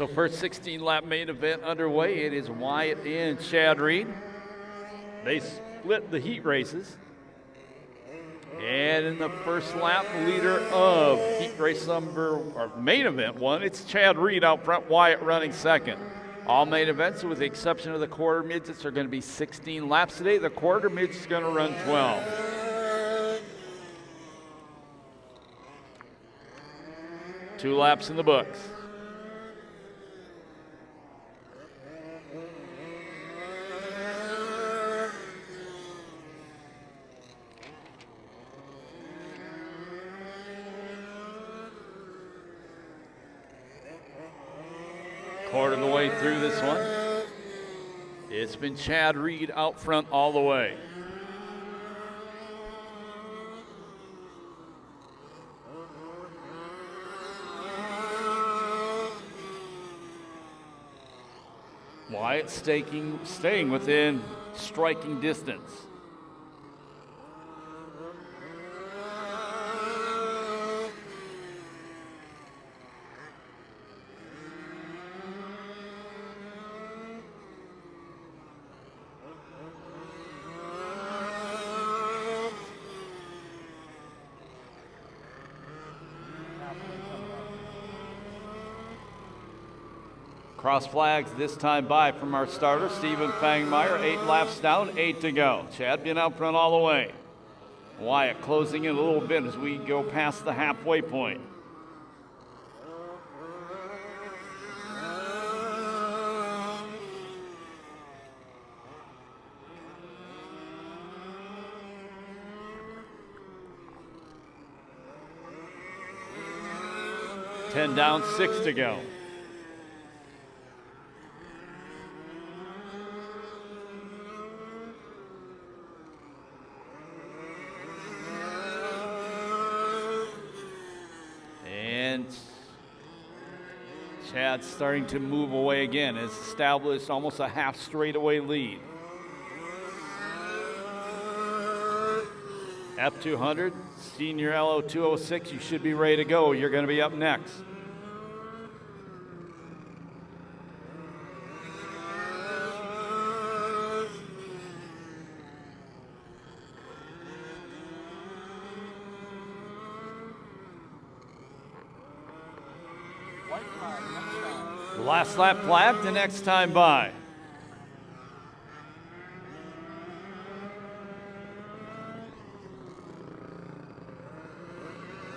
So first 16-lap main event underway. It is Wyatt and Chad Reed. They split the heat races. And in the first lap, leader of heat race or main event one, it's Chad Reed out front, Wyatt running second. All main events, with the exception of the quarter midgets, are going to be 16 laps today. The quarter midget is going to run 12. 2 laps in the books. Quarter of the way through this one. It's been Chad Reed out front all the way. Wyatt staying within striking distance. Cross flags this time by from our starter, Stephen Fangmeyer. 8 laps down, 8 to go. Chad been out front all the way. Wyatt closing in a little bit as we go past the halfway point. Ten down, 6 to go. Chad's starting to move away again. Has established almost a half straightaway lead. F200, Senior LO 206, you should be ready to go. You're going to be up next. Last lap flagged, the next time by.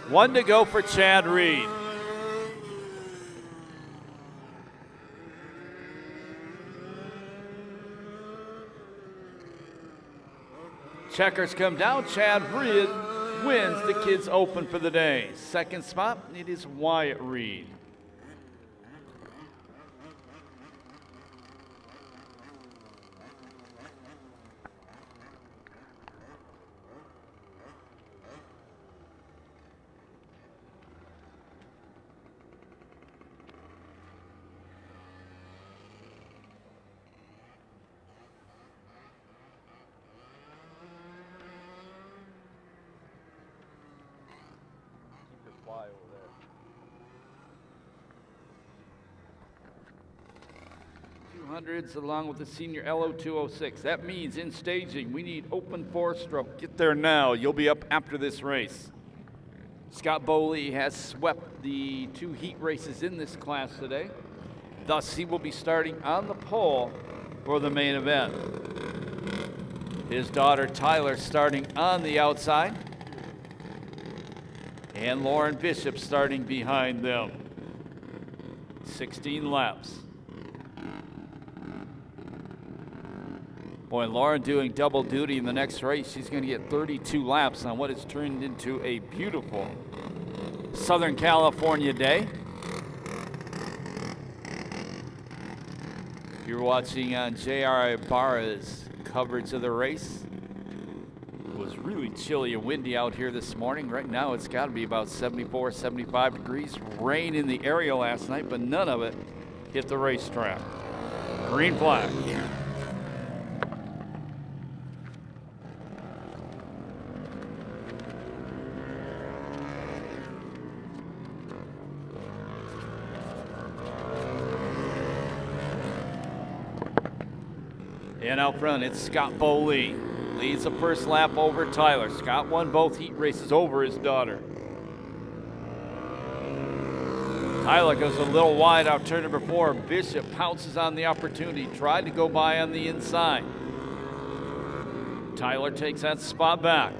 One to go for Chad Reed. Checkers come down. Chad Reed wins the Kids Open for the day. Second spot, it is Wyatt Reed. Over there. 200s along with the Senior LO 206. That means in staging, we need open 4-stroke. Get there now. You'll be up after this race. Scott Bowley has swept the 2 heat races in this class today. Thus, he will be starting on the pole for the main event. His daughter Tyler starting on the outside. And Lauren Bishop starting behind them. 16 laps. Boy, Lauren doing double duty in the next race. She's going to get 32 laps on what has turned into a beautiful Southern California day. You're watching on J.R. Ibarra's coverage of the race. It was really chilly and windy out here this morning. Right now it's got to be about 74, 75 degrees. Rain in the area last night, but none of it hit the racetrack. Green flag. And out front, it's Scott Bowley. Leads the first lap over Tyler. Scott won both heat races over his daughter. Tyler goes a little wide out turn number 4. Bishop pounces on the opportunity. Tried to go by on the inside. Tyler takes that spot back.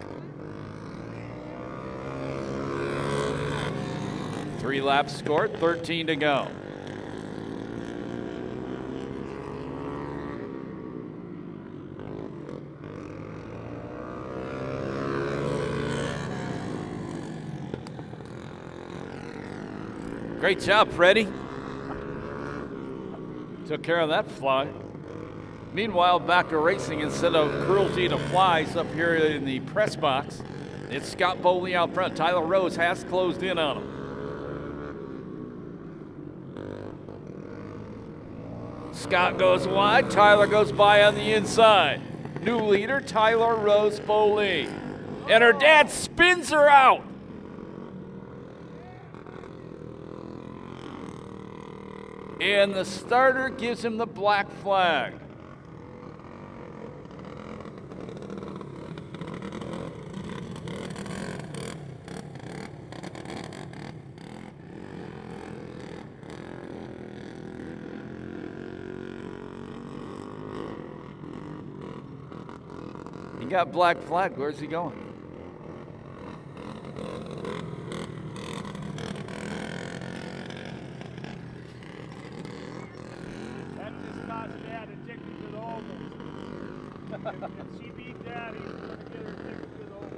3 laps scored, 13 to go. Great job, Freddie. Took care of that fly. Meanwhile, back to racing instead of cruelty to flies up here in the press box. It's Scott Bowley out front. Tyler Rose has closed in on him. Scott goes wide. Tyler goes by on the inside. New leader, Tyler Rose Bowley. And her dad spins her out. And the starter gives him the black flag. He got black flag. Where's he going? If she beat Daddy, she's going to get her ticket to the Oval.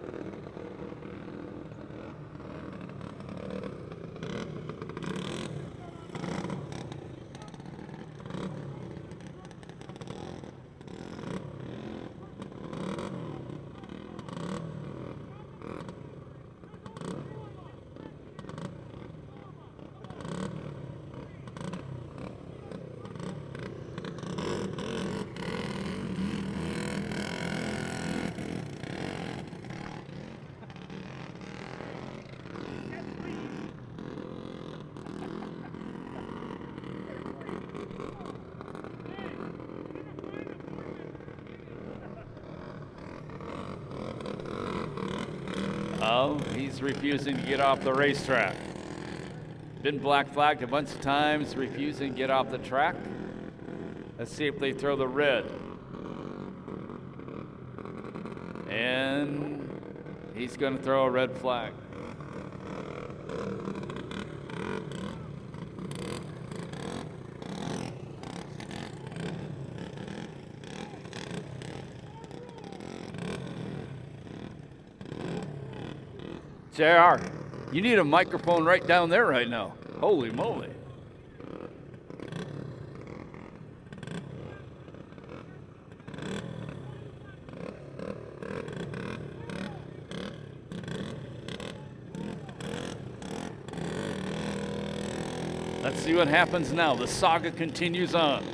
Oh, he's refusing to get off the racetrack. Been black flagged a bunch of times, refusing to get off the track. Let's see if they throw the red. And he's going to throw a red flag. JR, you need a microphone right down there right now. Holy moly. Let's see what happens now. The saga continues on.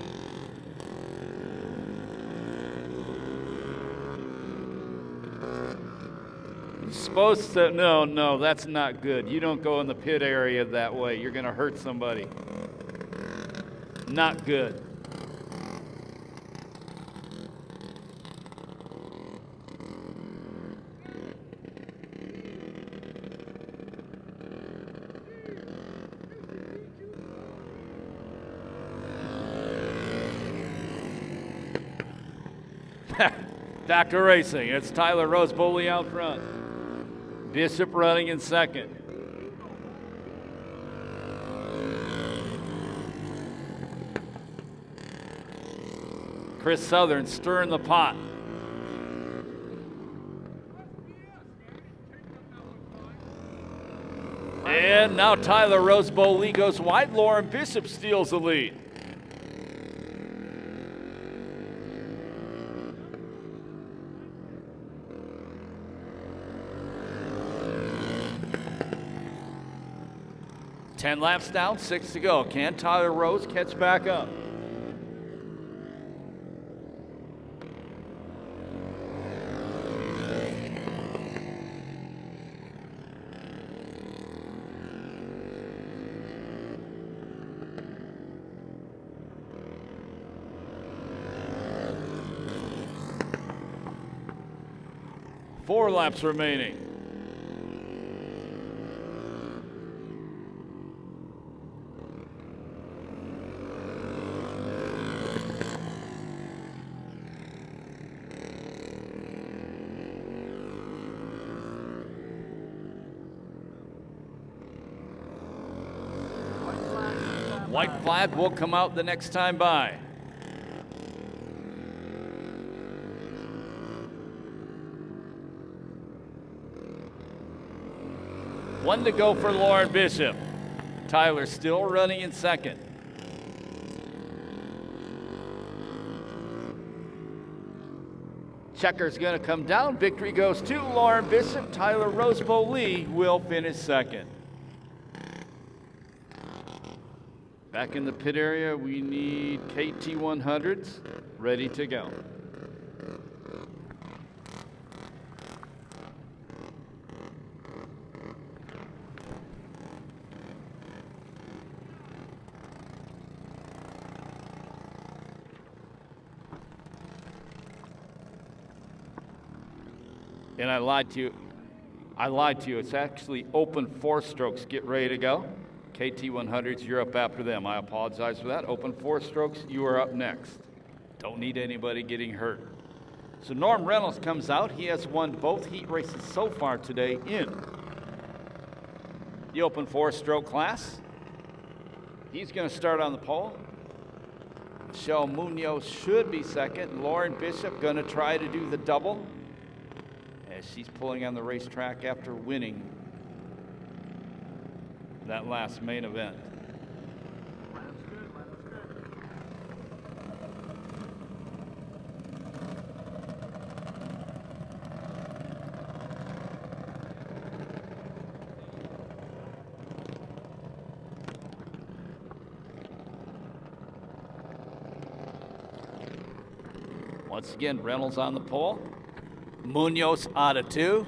Supposed to, no, that's not good. You don't go in the pit area that way. You're going to hurt somebody. Not good. Back to racing. It's Tyler Rose Bowley out front. Bishop running in second. Chris Southern stirring the pot. And now Tyler Rose Bowley goes wide. Lauren Bishop steals the lead. Ten laps down, 6 to go. Can Tyler Rose catch back up? 4 laps remaining. White flag will come out the next time by. One to go for Lauren Bishop. Tyler still running in second. Checker's going to come down. Victory goes to Lauren Bishop. Tyler Rosebow Lee will finish second. Back in the pit area, we need KT100s ready to go. And I lied to you. It's actually open 4 strokes. Get ready to go. KT100s, you're up after them. I apologize for that. Open 4 strokes, you are up next. Don't need anybody getting hurt. So Norm Reynolds comes out. He has won both heat races so far today in the open 4-stroke class. He's going to start on the pole. Michelle Munoz should be second. Lauren Bishop going to try to do the double as she's pulling on the racetrack after winning that last main event. Once again, Reynolds on the pole. Munoz out of 2.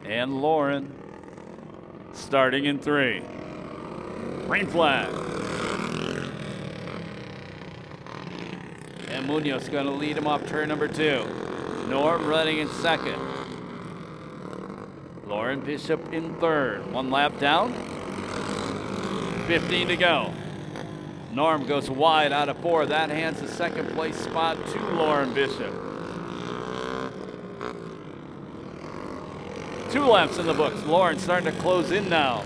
And Lauren starting in 3. Green flag. And Munoz going to lead him off turn number 2. Norm running in second. Lauren Bishop in third. 1 lap down. 15 to go. Norm goes wide out of 4. That hands the second place spot to Lauren Bishop. 2 laps in the books. Lauren starting to close in now.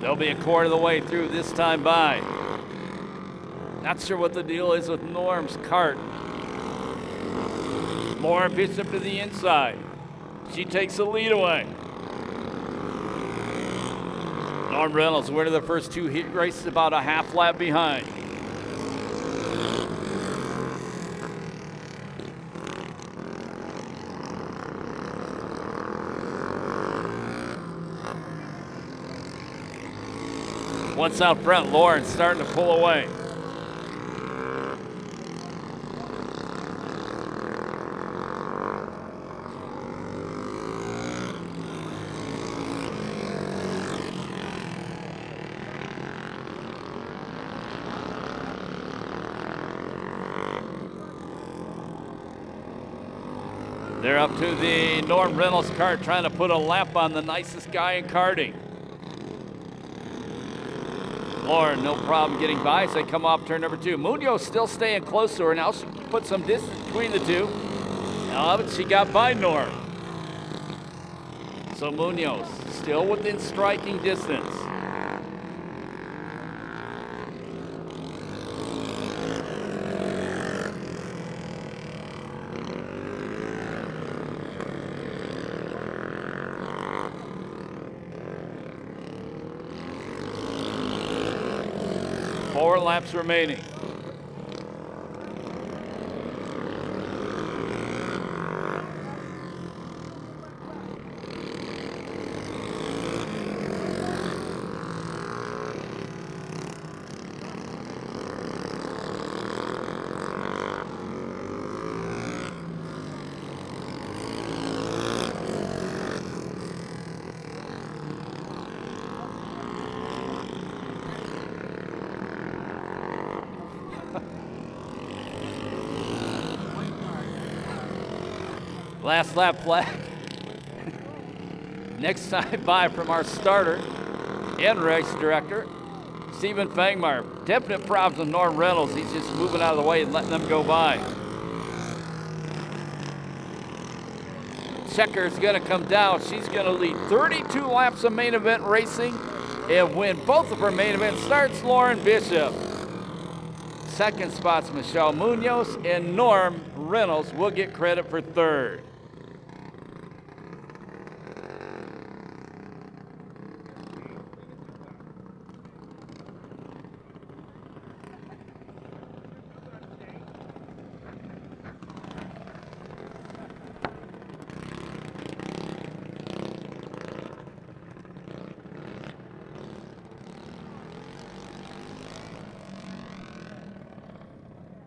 They'll be a quarter of the way through this time by. Not sure what the deal is with Norm's kart. Lauren Bishop to the inside. She takes the lead away. Norm Reynolds winning the first 2 heat races, about a half lap behind. Once out front, Lauren starting to pull away. They're up to the Norm Reynolds kart, trying to put a lap on the nicest guy in karting. Lauren, no problem getting by as they come off turn number 2. Munoz still staying close to her. Now she put some distance between the two. But she got by Norm. So Munoz still within striking distance. Four laps remaining. Last lap flag. Next time by from our starter and race director, Stephen Fangmeyer. Definite problems with Norm Reynolds. He's just moving out of the way and letting them go by. Checker's going to come down. She's going to lead 32 laps of main event racing and win both of her main event starts. Lauren Bishop. Second spot's Michelle Munoz, and Norm Reynolds will get credit for third.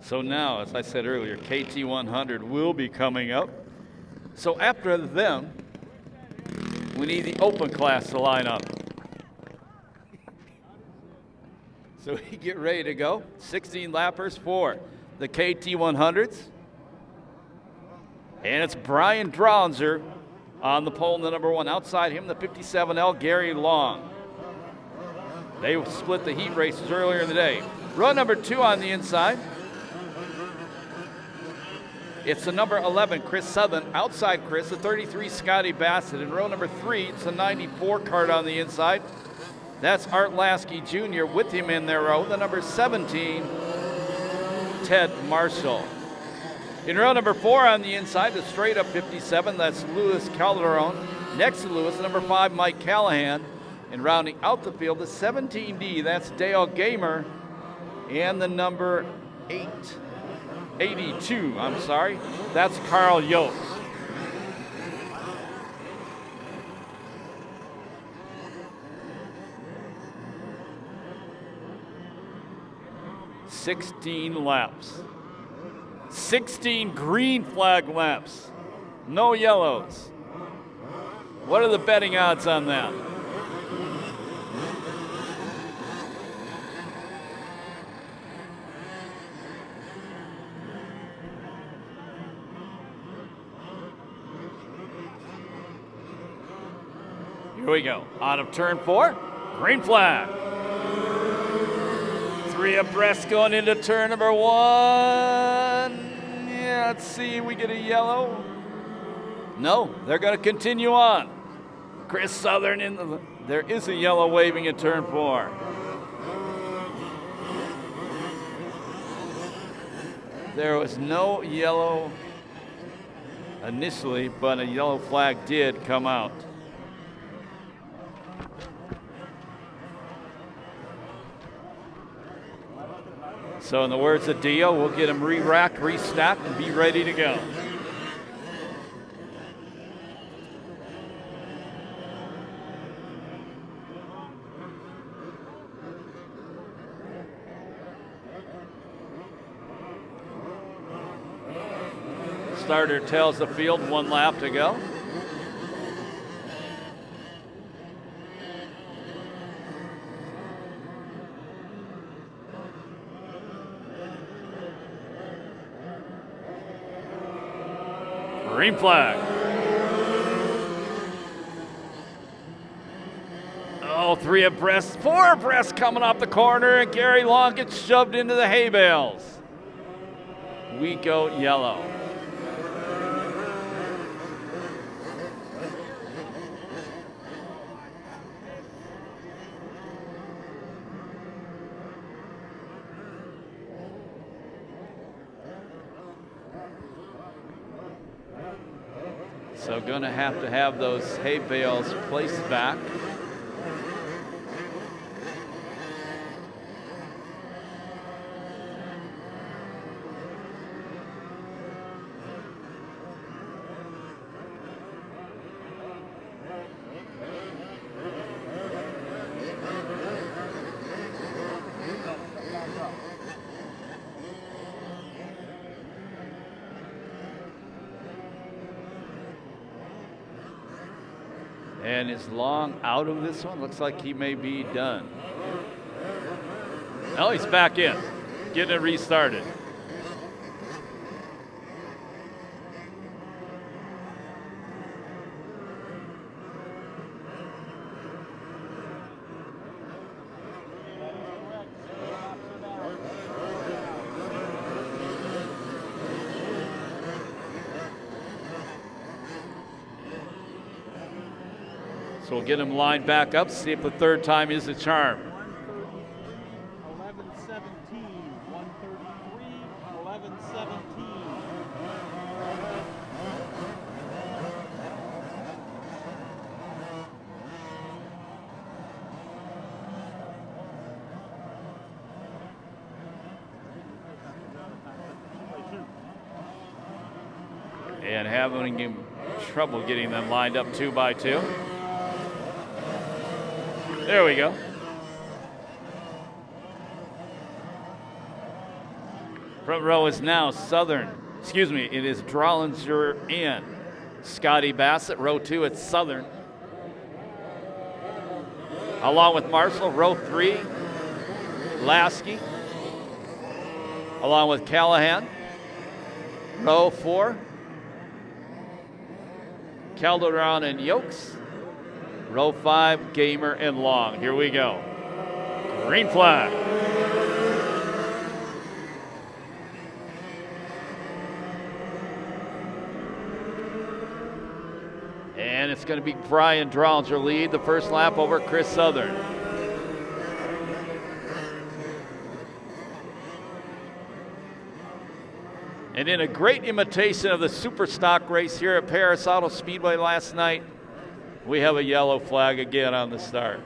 So now, as I said earlier, KT100 will be coming up. So after them, we need the open class to line up. So we get ready to go. 16 lappers for the KT100s. And it's Brian Dronzer on the pole in the number 1. Outside him, the 57L, Gary Long. They split the heat races earlier in the day. Row number 2 on the inside. It's the number 11, Chris Southern. Outside Chris, the 33, Scotty Bassett. In row number 3, it's the 94 card on the inside. That's Art Lasky Jr. with him in their row. The number 17, Ted Marshall. In row number 4 on the inside, the straight up 57, that's Luis Calderon. Next to Luis, the number 5, Mike Callahan. And rounding out the field, the 17D, that's Dale Gamer. And the number 82, that's Carl Yost. "16 laps. 16 green flag laps. No yellows. What are the betting odds on that?" Here we go. Out of turn 4, green flag. 3 abreast going into turn number 1. Yeah, let's see, we get a yellow. No, they're going to continue on. Chris Southern there is a yellow waving in turn 4. There was no yellow initially, but a yellow flag did come out. So in the words of Dio, we'll get them re-racked, restacked, and be ready to go. Starter tells the field 1 lap to go. Green flag. Oh, 3 abreast, 4 abreast coming off the corner, and Gary Long gets shoved into the hay bales. We go yellow. So going to have those hay bales placed back. And is Long out of this one? Looks like he may be done. Oh, he's back in, getting it restarted. So we'll get him lined back up, see if the third time is a charm. 133, 1117. And having trouble getting them lined up 2 by 2. There we go. Front row is now Southern. Excuse me, it is Drollinger and Scotty Bassett. Row 2, it's Southern. Along with Marshall, row 3, Lasky. Along with Callahan. Row 4, Calderon and Yokes. Row 5, Gamer and Long. Here we go. Green flag. And it's going to be Brian Drollinger lead the first lap over Chris Southern. And in a great imitation of the super stock race here at Perris Auto Speedway last night, we have a yellow flag again on the start.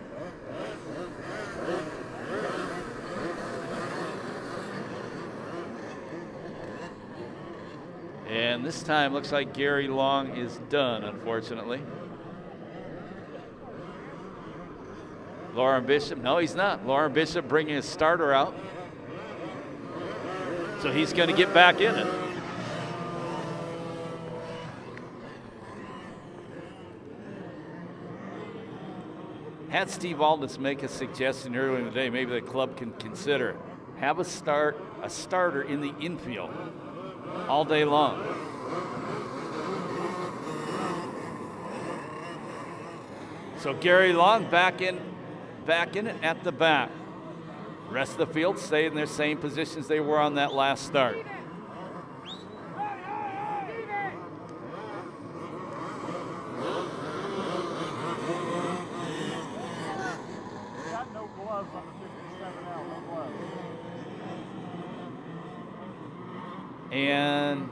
And this time looks like Gary Long is done, unfortunately. Lauren Bishop, no, he's not. Lauren Bishop bringing his starter out. So he's going to get back in it. Had Steve Aldous make a suggestion earlier in the day, maybe the club can consider have a starter in the infield all day long. So Gary Long back in it at the back. Rest of the field stay in their same positions they were on that last start. Got no gloves on the 57L, no gloves. And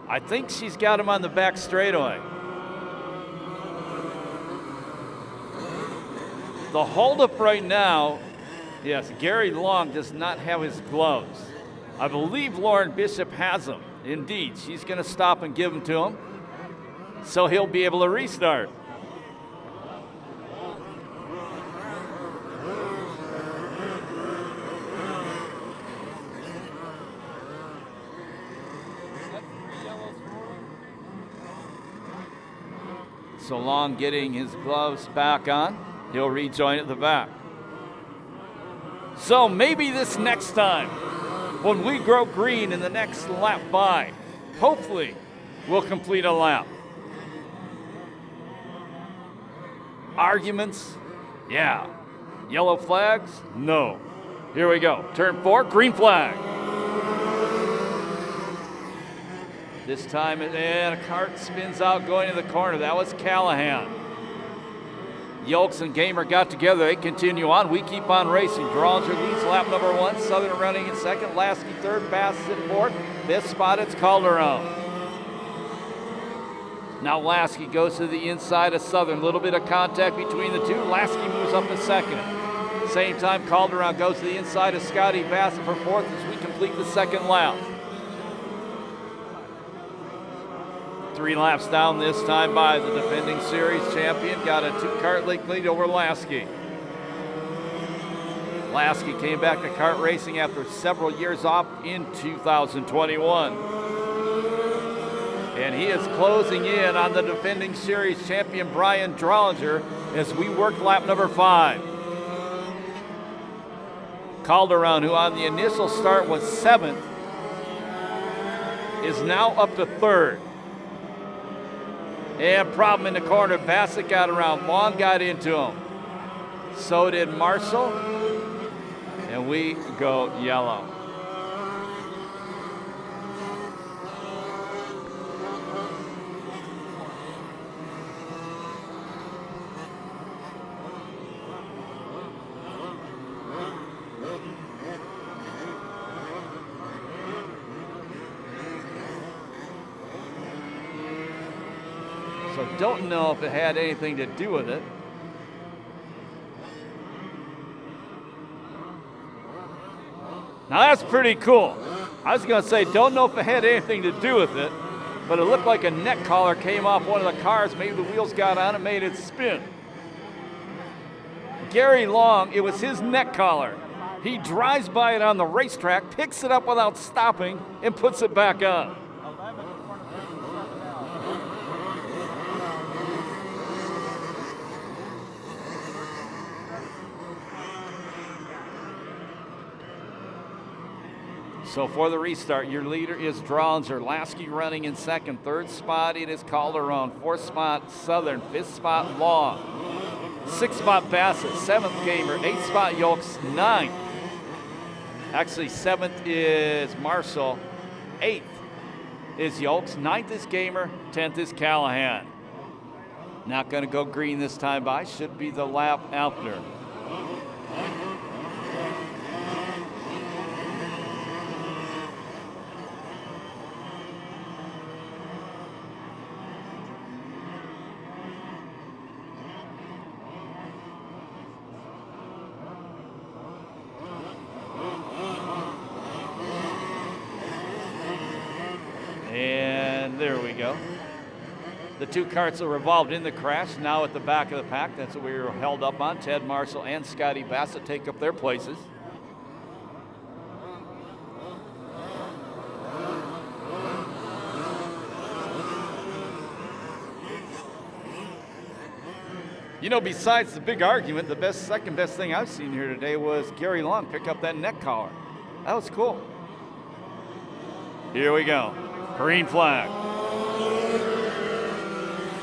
I think she's got him on the back straightaway. The holdup right now, yes, Gary Long does not have his gloves. I believe Lauren Bishop has them. Indeed, she's going to stop and give them to him, so he'll be able to restart. So Long getting his gloves back on. He'll rejoin at the back. So maybe this next time, when we grow green in the next lap by, hopefully we'll complete a lap. Arguments? Yeah. Yellow flags? No. Here we go. Turn 4, green flag. This time, and a cart spins out going to the corner. That was Callahan. Yolks and Gamer got together. They continue on. We keep on racing. Drollinger leads lap number 1. Southern running in second. Lasky third. Bassett fourth. Fifth spot, it's Calderon. Now Lasky goes to the inside of Southern. A little bit of contact between the two. Lasky moves up to second. Same time, Calderon goes to the inside of Scotty Bassett for fourth as we complete the second lap. 3 laps down this time by the defending series champion. Got a 2-kart lead over Lasky. Lasky came back to kart racing after several years off in 2021. And he is closing in on the defending series champion Brian Drollinger as we work lap number 5. Calderon, who on the initial start was 7th, is now up to 3rd. And problem in the corner, Bassett got around, Long got into him. So did Marshall, and we go yellow. So don't know if it had anything to do with it. Now that's pretty cool. I was going to say, don't know if it had anything to do with it, but it looked like a neck collar came off one of the cars. Maybe the wheels got on it, made it spin. Gary Long, it was his neck collar. He drives by it on the racetrack, picks it up without stopping, and puts it back on. 11 in front of 57 now. So for the restart, your leader is Dronzer. Lasky running in second. Third spot, it is Calderon. Fourth spot, Southern. Fifth spot, Long. Sixth spot, Bassett. Seventh, Gamer. Eighth spot, Yolks. Ninth. Actually, seventh is Marshall. Eighth is Yolks. Ninth is Gamer. 10th is Callahan. Not going to go green this time by. Should be the lap after. And there we go. The two carts that were involved in the crash now at the back of the pack. That's what we were held up on. Ted Marshall and Scotty Bassett take up their places. You know, besides the big argument, the second best thing I've seen here today was Gary Long pick up that neck collar. That was cool. Here we go. Green flag.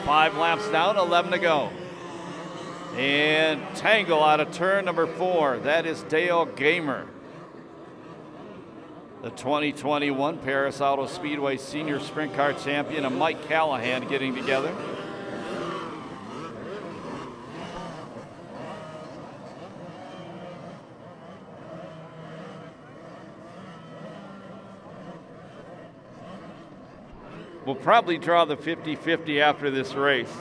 5 laps down, 11 to go. And tangle out of turn number 4. That is Dale Gamer. The 2021 Perris Auto Speedway Senior Sprint Car Champion and Mike Callahan getting together. We'll probably draw the 50-50 after this race.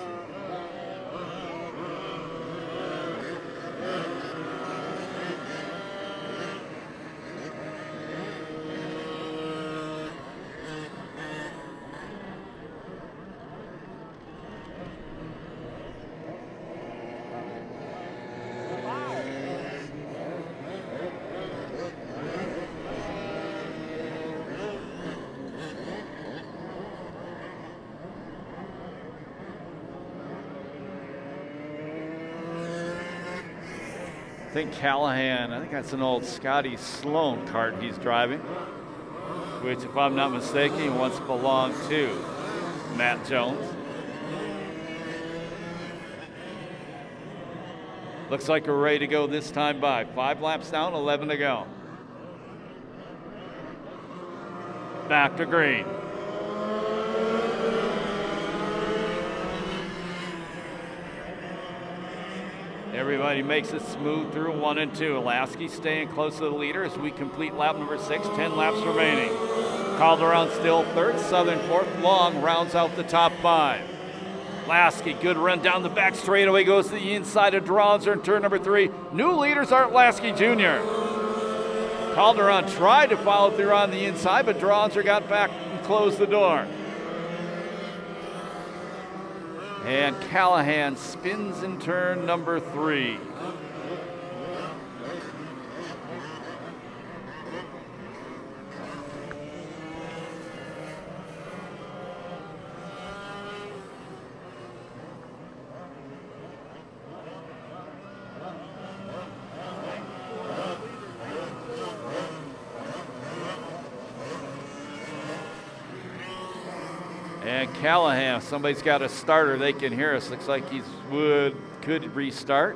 I think Callahan, I think that's an old Scotty Sloan kart he's driving, which, if I'm not mistaken, once belonged to Matt Jones. Looks like we're ready to go this time by. 5 laps down, 11 to go. Back to green. Everybody makes it smooth through 1 and 2. Lasky staying close to the leader as we complete lap number 6, 10 laps remaining. Calderon still third, Southern fourth. Long rounds out the top 5. Lasky, good run down the back straightaway, goes to the inside of Dronzer in turn number 3. New leaders Art Lasky Jr. Calderon tried to follow through on the inside, but Dronzer got back and closed the door. And Callahan spins in turn number 3. And Callahan, somebody's got a starter, they can hear us. Looks like he could restart.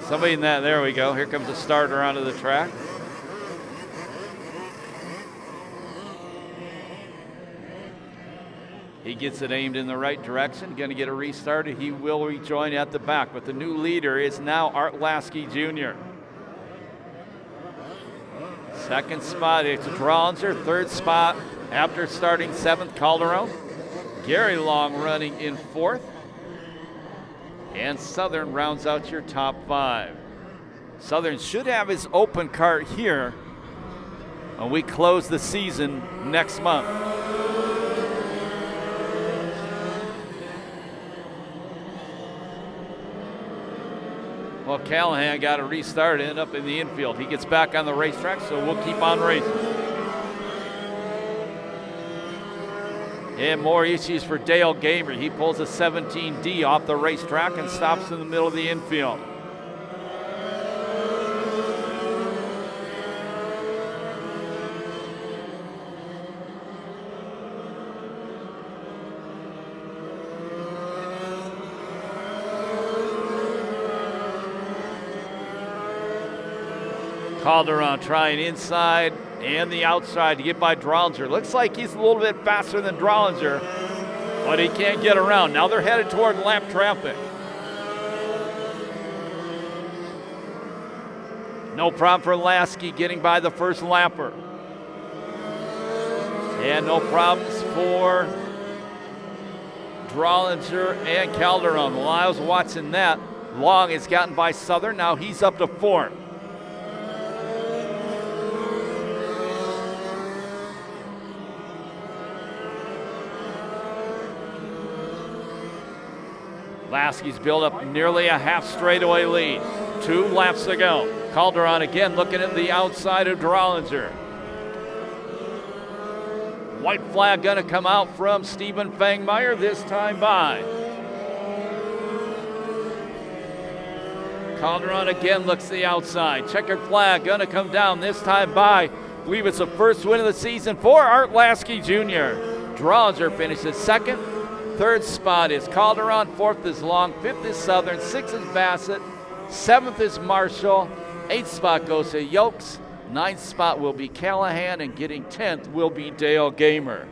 Somebody in that, there we go. Here comes a starter onto the track. He gets it aimed in the right direction, going to get a restart. He will rejoin at the back, but the new leader is now Art Lasky Jr. Second spot, it's Dronzer. Third spot, After starting 7th, Calderon. Gary Long running in 4th. And Southern rounds out your top 5. Southern should have his open cart here when we close the season next month. Well, Callahan got a restart, ended up in the infield. He gets back on the racetrack, so we'll keep on racing. And more issues for Dale Gamer. He pulls a 17D off the racetrack and stops in the middle of the infield. Calderon trying inside and the outside to get by Drollinger. Looks like he's a little bit faster than Drollinger, but he can't get around. Now they're headed toward lap traffic. No problem for Lasky getting by the first lapper. And no problems for Drollinger and Calderon. Lyles watching that. Long has gotten by Southern. Now he's up to 4th. Lasky's built up nearly a half straightaway lead. 2 laps to go. Calderon again looking at the outside of Drollinger. White flag gonna come out from Stephen Fangmeyer this time by. Calderon again looks to the outside. Checkered flag gonna come down this time by. I believe it's the first win of the season for Art Lasky Jr. Drollinger finishes 2nd. 3rd spot is Calderon, 4th is Long, 5th is Southern, 6th is Bassett, 7th is Marshall, 8th spot goes to Yokes, 9th spot will be Callahan, and getting 10th will be Dale Gamer.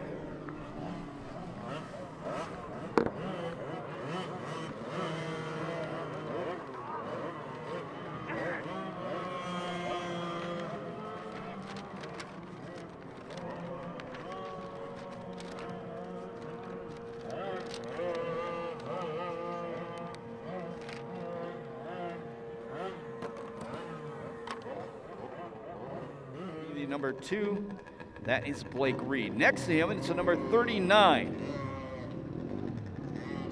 Number 2, that is Blake Reed. Next to him, it's a number 39,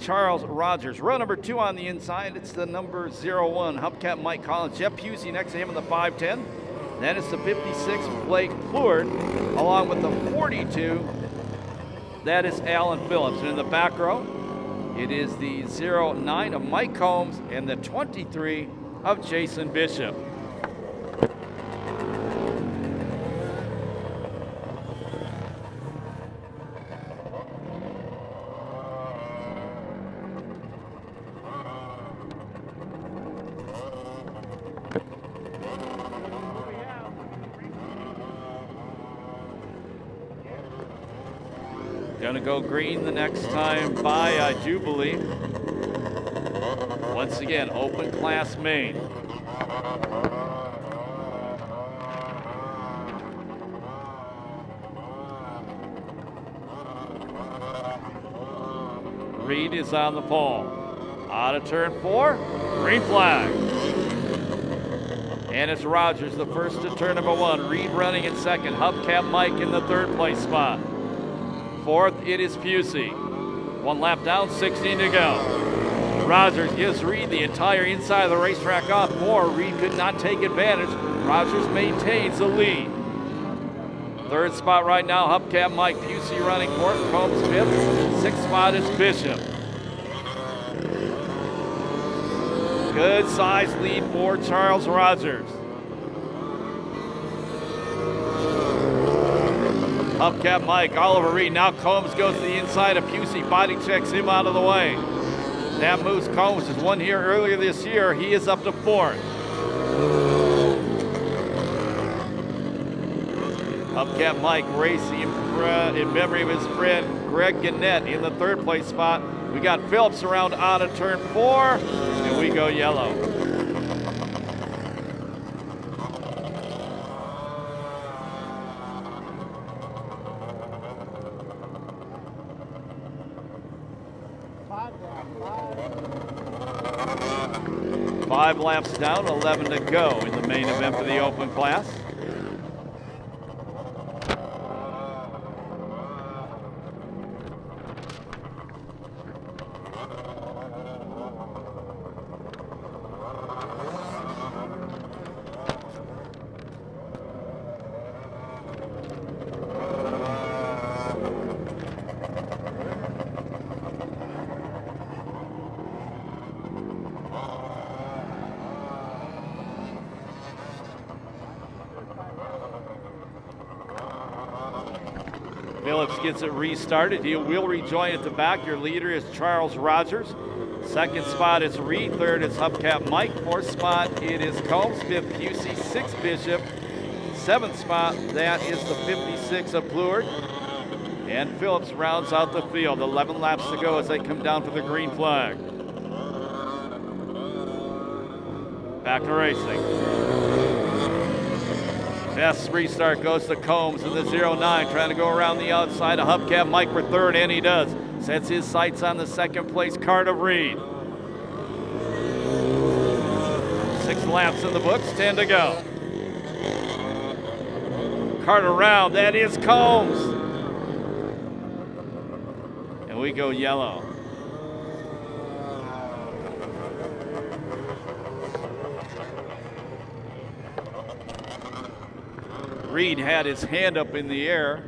Charles Rogers. Row number 2 on the inside, it's the number 01, Hubcap Mike Collins. Jeff Pusey next to him in the 510. Then it's the 56, Blake Pleward, along with the 42, that is Alan Phillips. And in the back row, it is the 09 of Mike Combs and the 23 of Jason Bishop. Gonna go green the next time by, I do believe. Once again, open class main. Reed is on the pole. Out of turn 4, green flag. And it's Rogers, the first to turn number 1. Reed running in 2nd. Hubcap Mike in the 3rd place spot. 4th, it is Pusey. 1 lap down, 16 to go. Rogers gives Reed the entire inside of the racetrack off. More, Reed could not take advantage. Rogers maintains the lead. 3rd spot right now, Hubcap Mike. Pusey running 4th, Combs 5th. 6th spot is Bishop. Good size lead for Charles Rogers. Hubcap Mike, Oliver Reed. Now Combs goes to the inside of Pusey. Body checks him out of the way. That moves Combs. Has won here earlier this year. He is up to 4th. Hubcap Mike racing in memory of his friend Greg Gannett in the 3rd place spot. We got Phillips around out of turn 4, and we go yellow. 5 laps down, 11 to go in the main event for the open class. Phillips gets it restarted. He will rejoin at the back. Your leader is Charles Rogers. Second spot is Reed. Third is Hubcap Mike. Fourth spot, it is Combs. Fifth, Pusey. Sixth, Bishop. Seventh spot, that is the 56 of Pleward. And Phillips rounds out the field. 11 laps to go as they come down for the green flag. Back to racing. Best restart goes to Combs in the 09, trying to go around the outside of Hubcap Mike for third, and he does. Sets his sights on the second place card of Reed. 6 laps in the books, 10 to go. Cart around, that is Combs. And we go yellow. Reed had his hand up in the air.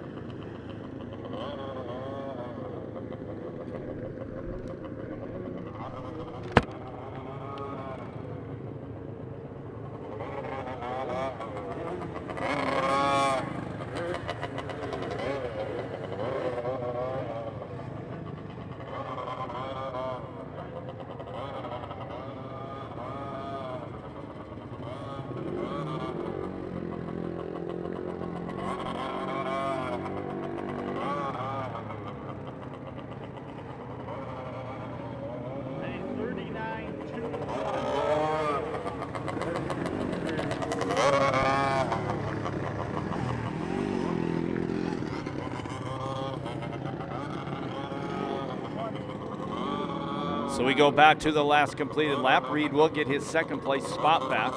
So we go back to the last completed lap. Reed will get his second place spot back.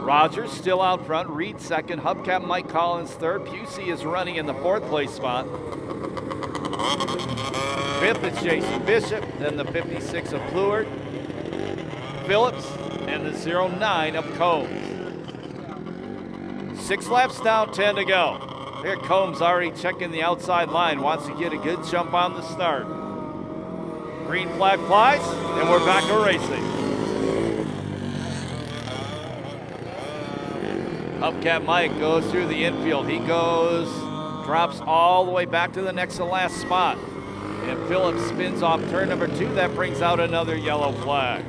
Rogers still out front. Reed second. Hubcap Mike Collins third. Pusey is running in the fourth place spot. Fifth is Jason Bishop. Then the 56 of Pleward. Phillips and the 09 of Combs. 6 laps down, 10 to go. Here Combs already checking the outside line. Wants to get a good jump on the start. Green flag flies, and we're back to racing. Hubcap Mike goes through the infield. He goes, drops all the way back to the next to last spot. And Phillips spins off turn number 2. That brings out another yellow flag.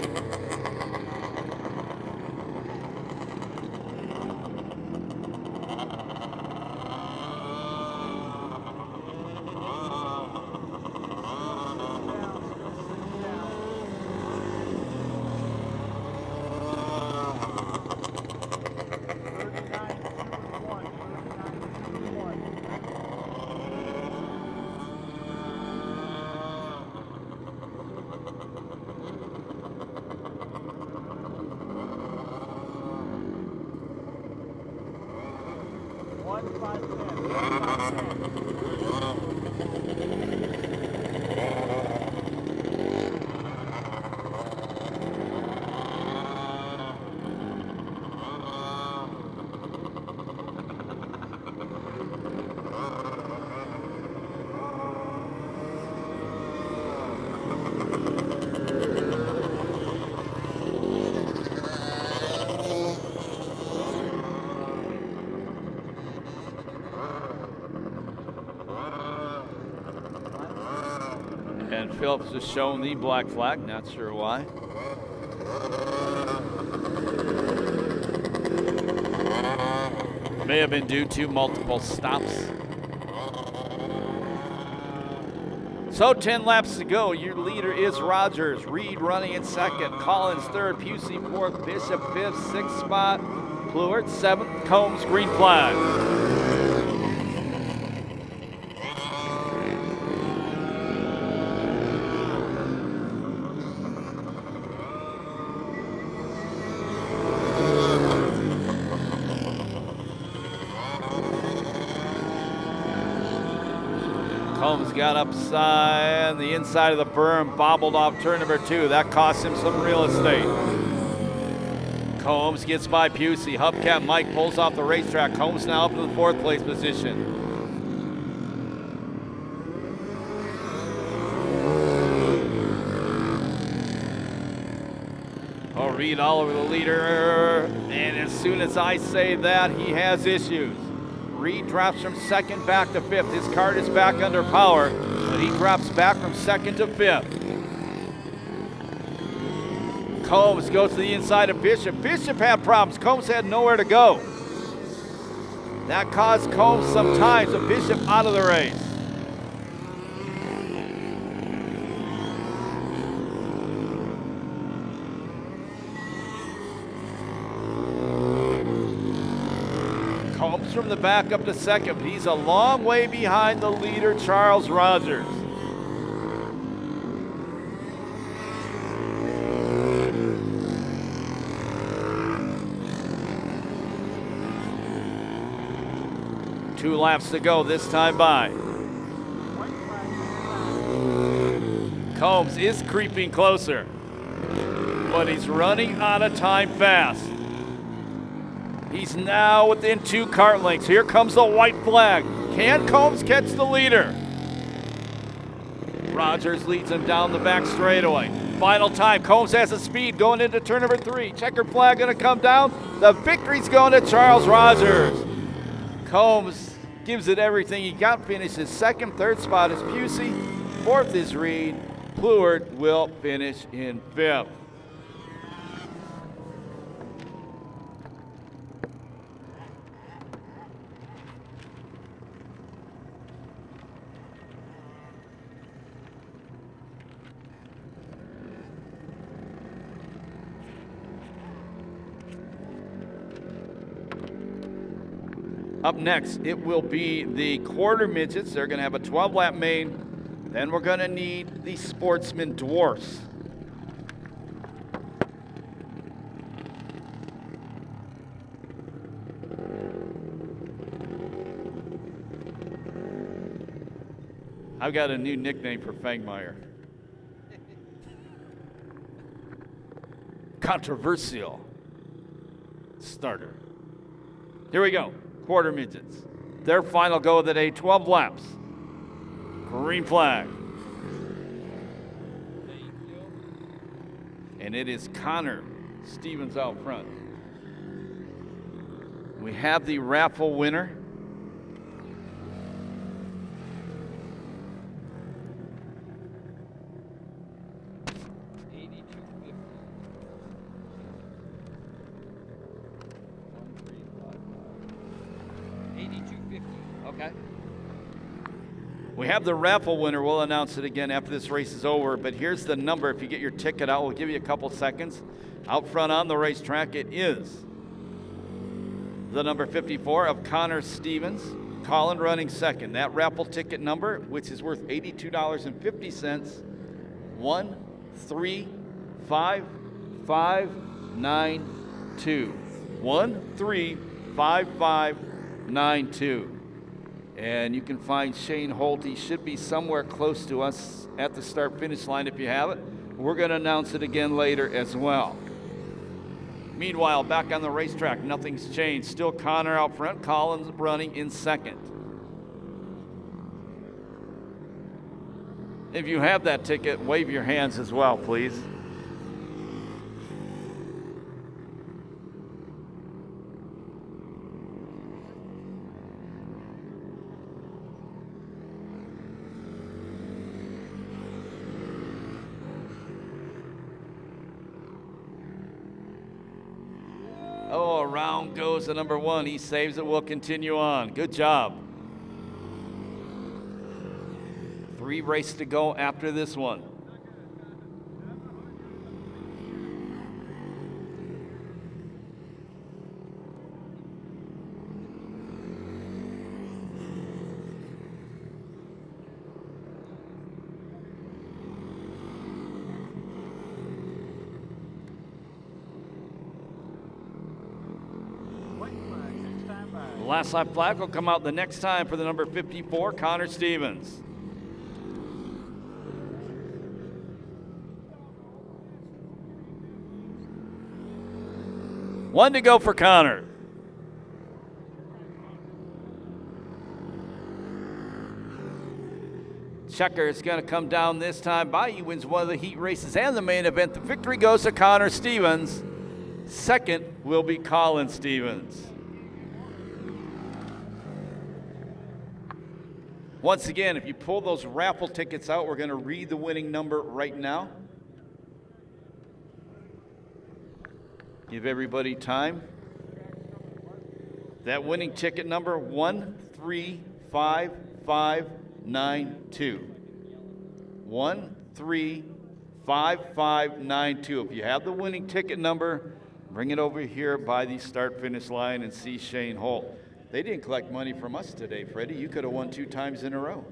And Phillips is shown the black flag, not sure why. May have been due to multiple stops. So 10 laps to go. Your leader is Rogers. Reed running in second. Collins third. Pusey fourth. Bishop fifth. Sixth spot. Pleward seventh. Combs green flag. Combs got upside the inside of the berm, bobbled off turn number 2. That cost him some real estate. Combs gets by Pusey. Hubcap Mike pulls off the racetrack. Combs now up to the 4th place position. Oh, Reed all over the leader, and as soon as I say that, he has issues. Reed drops from 2nd back to 5th. His cart is back under power, but he drops back from 2nd to 5th. Combs goes to the inside of Bishop. Bishop had problems. Combs had nowhere to go. That caused Combs some time, so Bishop out of the race. Combs from the back up to 2nd, but he's a long way behind the leader, Charles Rogers. Two laps to go this time by. Combs is creeping closer, but he's running out of time fast. He's now within 2 cart lengths. Here comes the white flag. Can Combs catch the leader? Rogers leads him down the back straightaway. Final time, Combs has a speed going into turn number 3. Checkered flag gonna come down. The victory's going to Charles Rogers. Combs gives it everything he got, finishes 2nd, 3rd spot is Pusey, 4th is Reed. Pleward will finish in 5th. Up next, it will be the quarter midgets. They're going to have a 12-lap main. Then we're going to need the sportsman dwarfs. I've got a new nickname for Fangmeyer. Controversial starter. Here we go. Quarter midgets. Their final go of the day, 12 laps. Green flag. And it is Connor Stevens out front. We have the raffle winner. Okay. We have the raffle winner. We'll announce it again after this race is over, but here's the number. If you get your ticket out, we'll give you a couple seconds. Out front on the racetrack, it is the number 54 of Connor Stevens. Colin running 2nd. That raffle ticket number, which is worth $82.50, 135592. 135592. And you can find Shane Holt. He should be somewhere close to us at the start-finish line if you have it. We're going to announce it again later as well. Meanwhile, back on the racetrack, nothing's changed. Still Connor out front, Collins running in 2nd. If you have that ticket, wave your hands as well, please. Oh, around goes the number 1. He saves it. We'll continue on. Good job. 3 races to go after this one. The last lap flag will come out the next time for the number 54, Connor Stevens. 1 to go for Connor. Checker is going to come down this time by. He wins one of the heat races and the main event. The victory goes to Connor Stevens. Second will be Colin Stevens. Once again, if you pull those raffle tickets out, we're going to read the winning number right now. Give everybody time. That winning ticket number, 135592. 135592. If you have the winning ticket number, bring it over here by the start-finish line and see Shane Holt. They didn't collect money from us today, Freddie. You could have won 2 times in a row.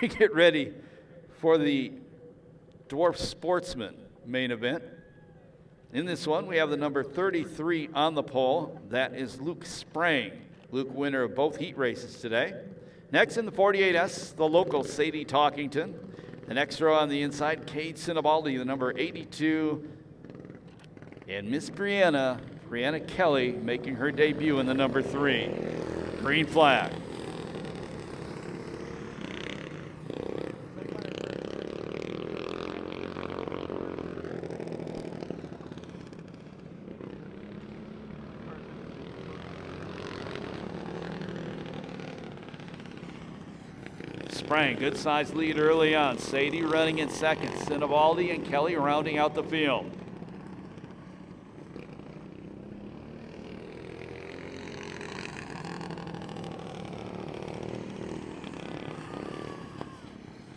We get ready for the Dwarf Sportsman main event. In this one, we have the number 33 on the pole. That is Luke Sprang. Luke, winner of both heat races today. Next in the 48S, the local Sadie Talkington. The next row on the inside, Cade Sinibaldi, the number 82. And Miss Brianna Kelly, making her debut in the number 3. Green flag. Sprang, good sized lead early on. Sadie running in second. Sinibaldi and Kelly rounding out the field.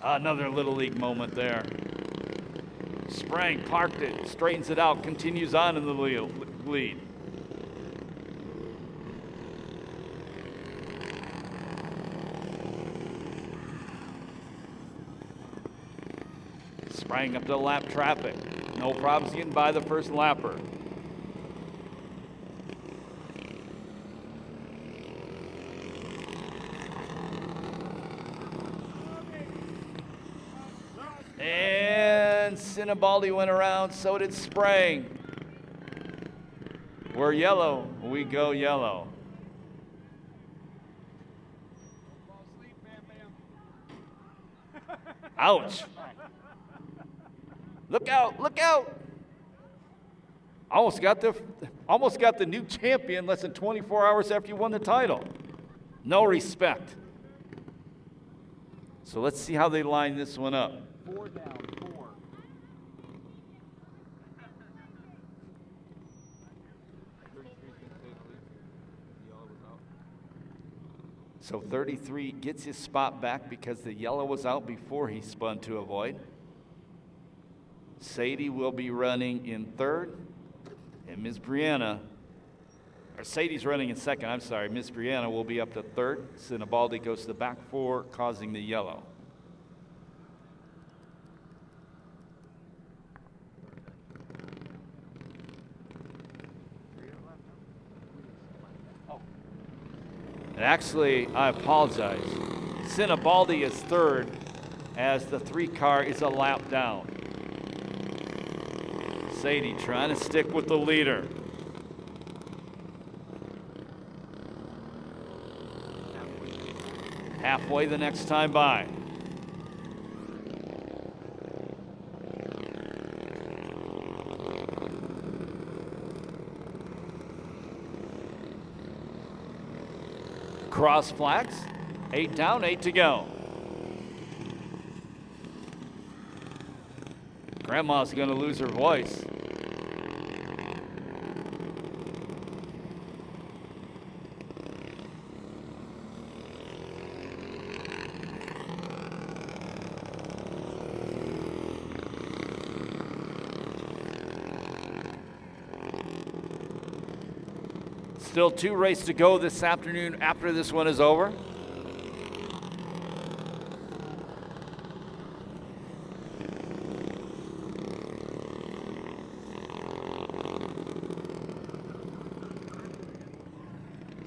Another Little League moment there. Sprang parked it, straightens it out, continues on in the lead. Sprang up to lap traffic. No problems getting by the first lapper. And Sinibaldi went around, so did Sprang. We're yellow, we go yellow. Ouch. Look out, look out. Almost got the new champion less than 24 hours after you won the title. No respect. So let's see how they line this one up. 4 down, 4. So 33 gets his spot back because the yellow was out before he spun to avoid. Sadie will be running in third, and Ms. Brianna, or Sadie's running in second, I'm sorry. Ms. Brianna will be up to third. Sinibaldi goes to the back 4, causing the yellow. And actually, I apologize. Sinibaldi is third as the 3 car is a lap down. Sadie trying to stick with the leader. Halfway the next time by. Cross flags, 8 down, 8 to go. Grandma's going to lose her voice. Still 2 races to go this afternoon after this one is over.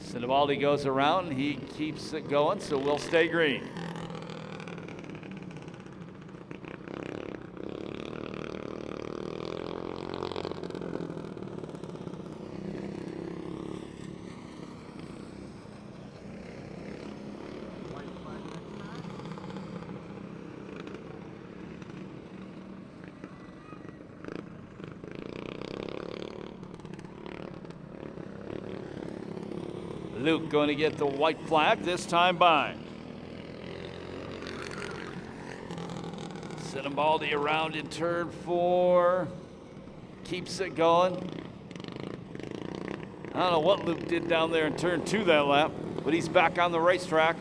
Sinibaldi goes around and he keeps it going, so we'll stay green. Luke going to get the white flag this time by. Sinibaldi around in turn 4. Keeps it going. I don't know what Luke did down there in turn 2 that lap, but he's back on the racetrack.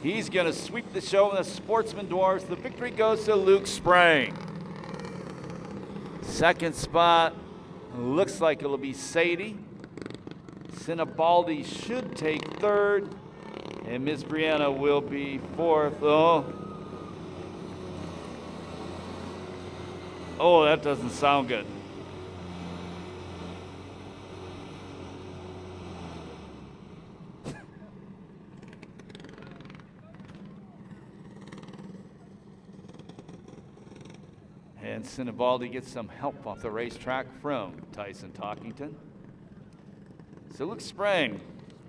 He's going to sweep the show in the Sportsman Dwarfs. The victory goes to Luke Sprang. Second spot, looks like it'll be Sadie. Sinibaldi should take third, and Miss Brianna will be fourth. Oh, that doesn't sound good. And Sinibaldi gets some help off the racetrack from Tyson Talkington. So Luke Sprang,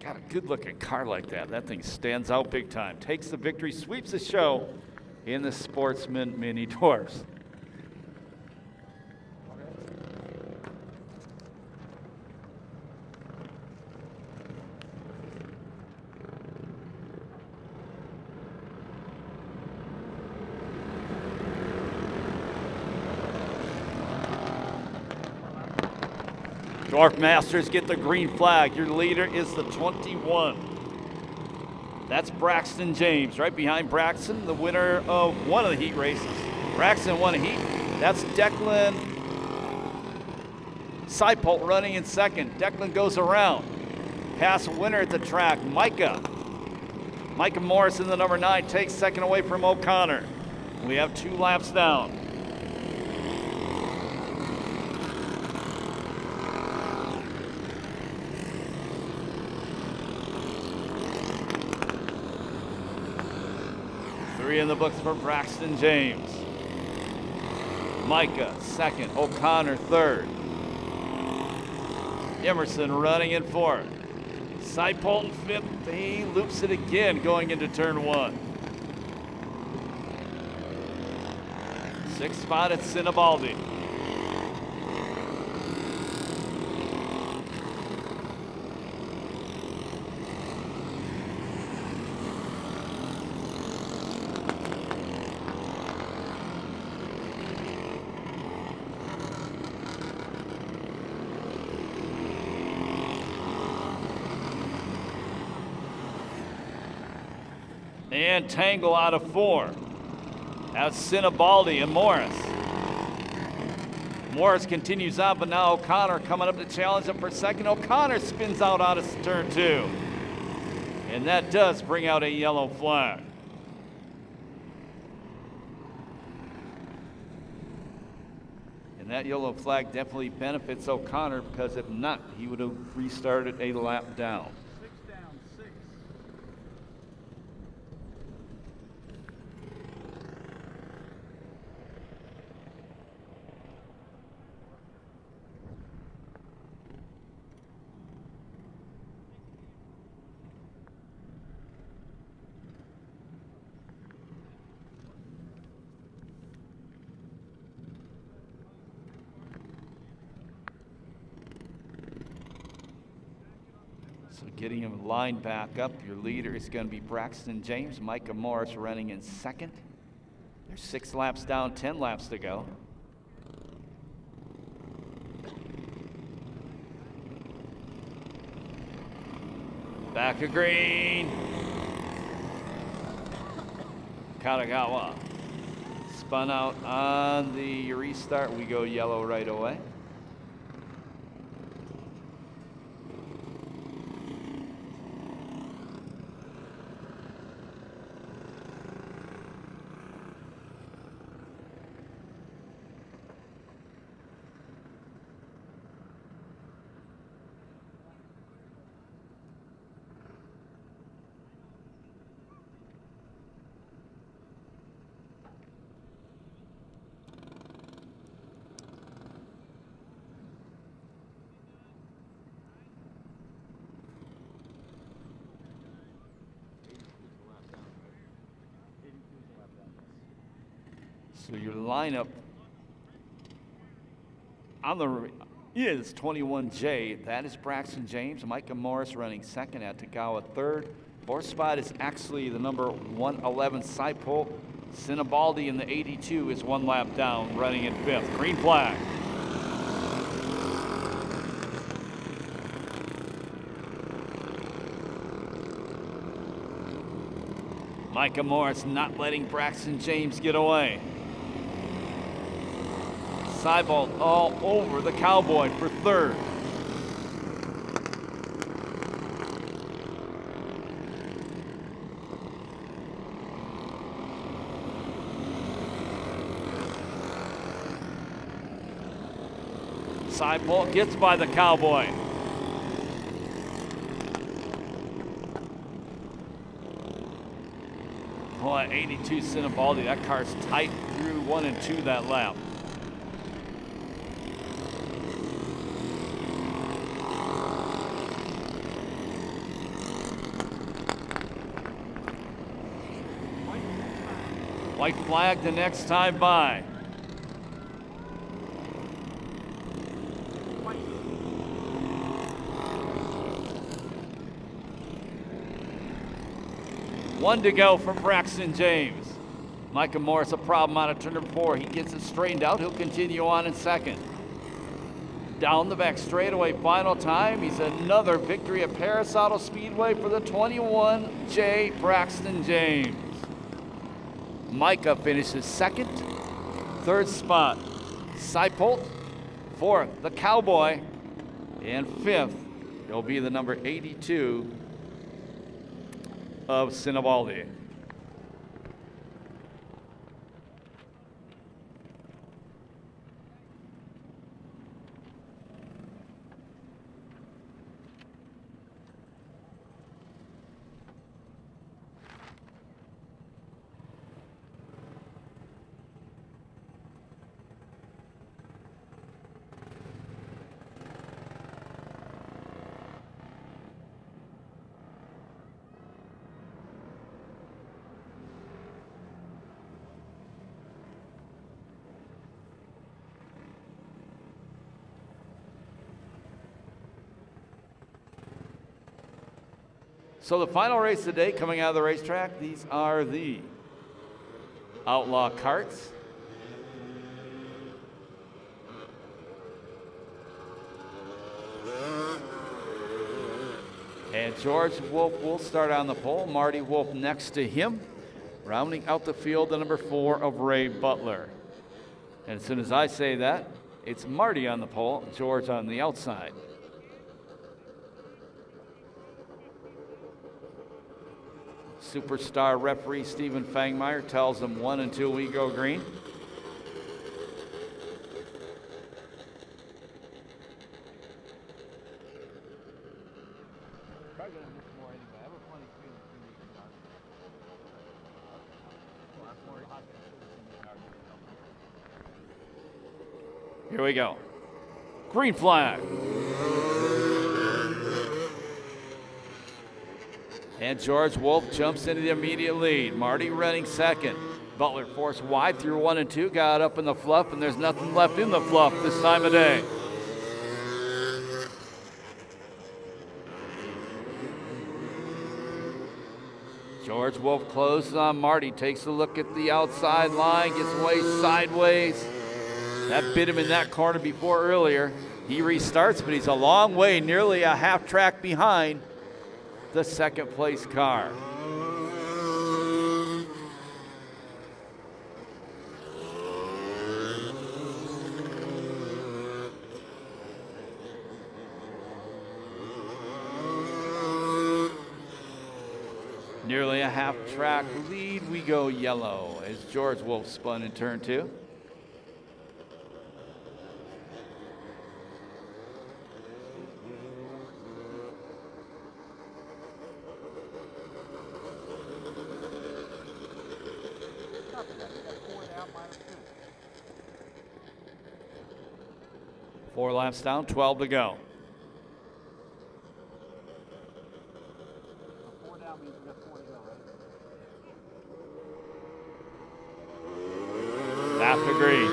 got a good looking car like that. That thing stands out big time. Takes the victory, sweeps the show in the Sportsman Mini Dwarfs. Dwarf Masters get the green flag. Your leader is the 21. That's Braxton James. Right behind Braxton, the winner of one of the heat races. Braxton won a heat. That's Declan Seipolt running in second. Declan goes around. Pass winner at the track, Micah. Micah Morris in the number 9 takes second away from O'Connor. We have 2 laps down. In the books for Braxton James. Micah second, O'Connor third. Emerson running in fourth. Seipolt in fifth. He loops it again going into turn 1. 6th spot at Sinibaldi. And Tangle out of 4. That's Sinibaldi and Morris. Morris continues on, but now O'Connor coming up to challenge him for second. O'Connor spins out of turn 2. And that does bring out a yellow flag. And that yellow flag definitely benefits O'Connor, because if not, he would have restarted a lap down. So getting him lined back up, your leader is going to be Braxton James. Micah Morris running in second. There's 6 laps down, 10 laps to go. Back of green. Katagawa spun out on the restart. We go yellow right away. So your lineup on the is 21J. That is Braxton James. Micah Morris running second at Tagawa third. Fourth spot is actually the number 111 Saipo. Sinibaldi in the 82 is one lap down, running in fifth. Green flag. Micah Morris not letting Braxton James get away. Seibold all over the Cowboy for third. Seibold gets by the Cowboy. Oh, at 82 Sinibaldi, that car's tight through 1 and 2 that lap. White flag the next time by. One to go from Braxton James. Micah Morris a problem out of turn number 4. He gets it straightened out. He'll continue on in second. Down the back straightaway final time. He's another victory at Perris Auto Speedway for the 21J Braxton James. Micah finishes second. Third spot, Seipolt. Fourth, the Cowboy. And fifth, it'll be the number 82 of Sinibaldi. So the final race today coming out of the racetrack, these are the Outlaw Karts. And George Wolf will start on the pole. Marty Wolf next to him. Rounding out the field, the number 4 of Ray Butler. And as soon as I say that, it's Marty on the pole, George on the outside. Superstar referee Stephen Fangmeyer tells them 1 and 2 we go green. Here we go. Green flag. And George Wolf jumps into the immediate lead. Marty running second. Butler forced wide through 1 and 2, got up in the fluff, and there's nothing left in the fluff this time of day. George Wolf closes on Marty, takes a look at the outside line, gets way sideways. That bit him in that corner before earlier. He restarts, but he's a long way, nearly a half track behind the second place car. Nearly a half track lead, we go yellow as George Wolf spun in turn 2. Four laps down, 12 to go. Lap to green.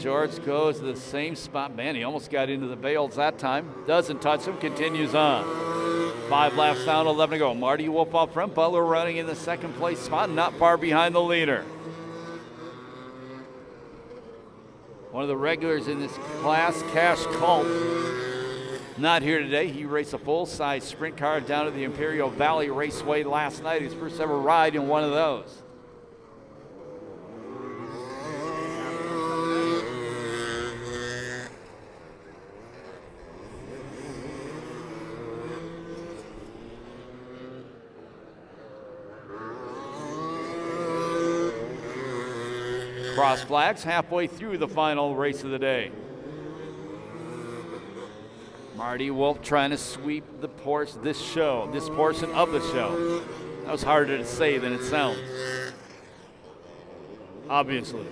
George goes to the same spot. Man, he almost got into the bales that time. Doesn't touch him, continues on. 5 laps down, 11 to go. Marty Wolf up front. Butler running in the second place spot, not far behind the leader. One of the regulars in this class, Cash Culp, not here today. He raced a full-size sprint car down at the Imperial Valley Raceway last night. His first ever ride in one of those. Cross flags halfway through the final race of the day. Marty Wolf trying to sweep this portion of the show. That was harder to say than it sounds. Obviously.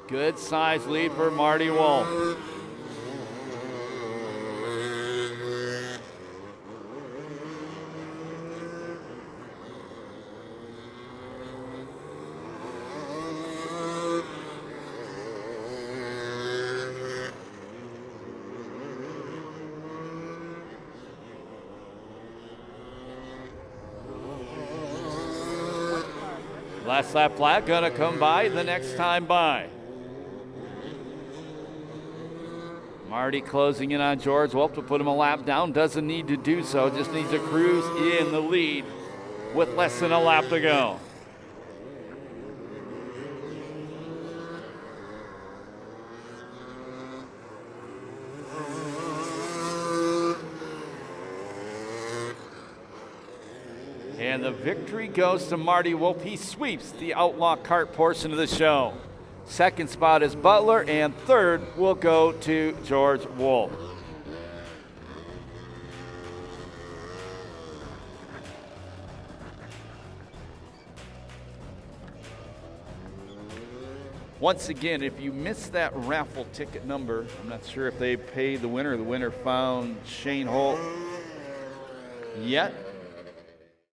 Good size lead for Marty Wolf. Last lap flag gonna come by the next time by. Marty closing in on George Wolf to put him a lap down. Doesn't need to do so, just needs to cruise in the lead with less than a lap to go. And the victory goes to Marty Wolf. He sweeps the Outlaw Kart portion of the show. Second spot is Butler, and third will go to George Wolf. Once again, if you missed that raffle ticket number, I'm not sure if they paid the winner. The winner found Shane Holt yet.